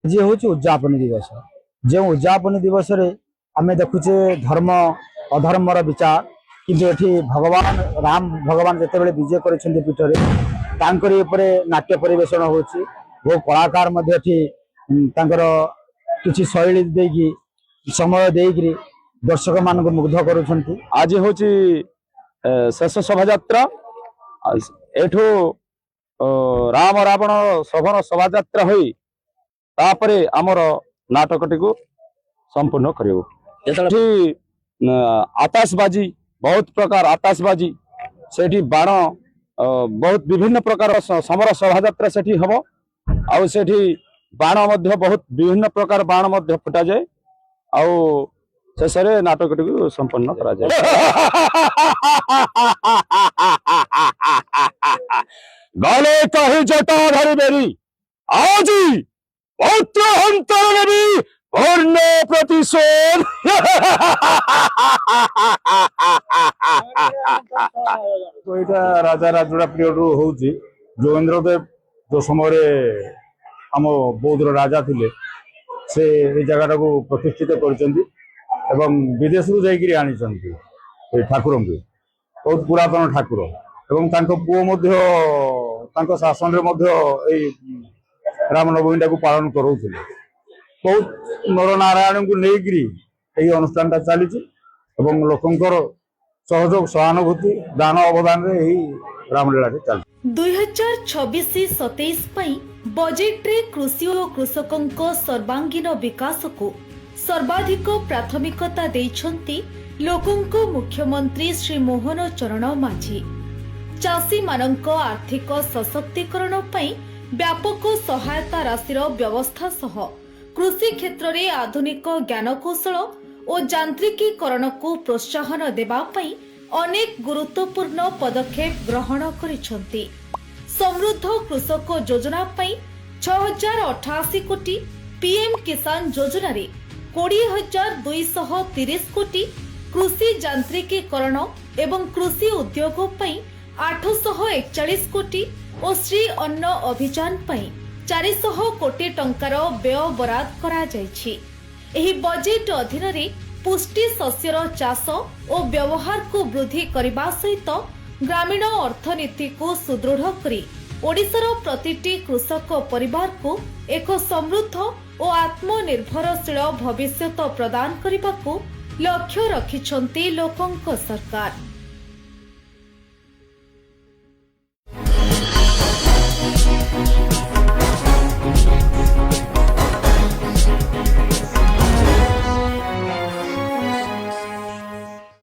जी हूँ उद्यापन दिवस। जो उद्यापन दिवस रे आम देखुचे धर्म अधर्मर विचार किंतु एठी भगवान राम भगवान जिते विजय कर पीठरे नाट्य परिवेषण होची वो कलाकार किसी शैली देकी समय देकी दर्शक मान मुग्ध करुछंती। आज हूँ शेष शोभा एठू राम रावण सघन शोभा होई तापरे आमर नाटकटी को संपूर्ण करियो। आताशबाजी बहुत प्रकार आताशबाजी सेठी बाण बहुत विभिन्न प्रकार समर शोभा सेठी हबो आउ सेठी बाण मध्य बहुत विभिन्न प्रकार बाण मध्य फुटा जाए आउ शेषरे नाटकटी को संपन्न करा जाए। गले कही जटा धरी बेरी आजी पौत्र हंतर नबी पूर्ण प्रतिशोध। तो यहाँ राजा राजुड़ा पीरियड होउची जोगेंद्र देव जो समय आम बौद्ध राजा थिले से ए जगह को प्रतिष्ठित करचंदी एवं विदेश रू जाइकरी आनिचंदी ए ठाकुर को बहुत पुरातन ठाकुर एवं तांको पुओ मध्य तांको शासन रे मध्य ए रामनवमी को पालन करोउथिले। बहुत नर नारायण को लेकरी यही अनुष्ठान चली लोकंर सहयोग सहानुभूति दान अवदान रे यही रामलीला चल। 2026-27 बजेट रे कृषि और कृषकों सर्वांगीन विकास को सर्वाधिक प्राथमिकता देइछंती लोकंको मुख्यमंत्री श्री मोहन चरण माझी। चाषी मानक आर्थिक सशक्तिकरण पई व्यापक सहायता राशिर व्यवस्था सह कृषि क्षेत्र में आधुनिक ज्ञानकौशल और यांत्रिकीकरण को प्रोत्साहन देबा पई अनेक गुरुत्वपूर्ण पदक्षेप ग्रहण करिसंती। समृद्ध कृषक योजना पई 6088 कोटी, पीएम किसान योजना रे 20,230 कोटी, कृषि यांत्रिकीकरण एवं कृषि उद्योग पई 841 कोटी और श्री अन्न अभियान पई 400 कोटी टंकार व्यय बराद करा जायछि। एही बजेट अधीन रे पुष्टि शस्यर चाष और व्यवहार को वृद्धि करने सहित ग्रामीण अर्थनीति को सुदृढ़ करी ओडिशार प्रतिटी कृषक परिवार को एक समृद्ध और आत्मनिर्भरशील भविष्यत प्रदान करने को लक्ष्य रखिछंती लोकंक सरकार।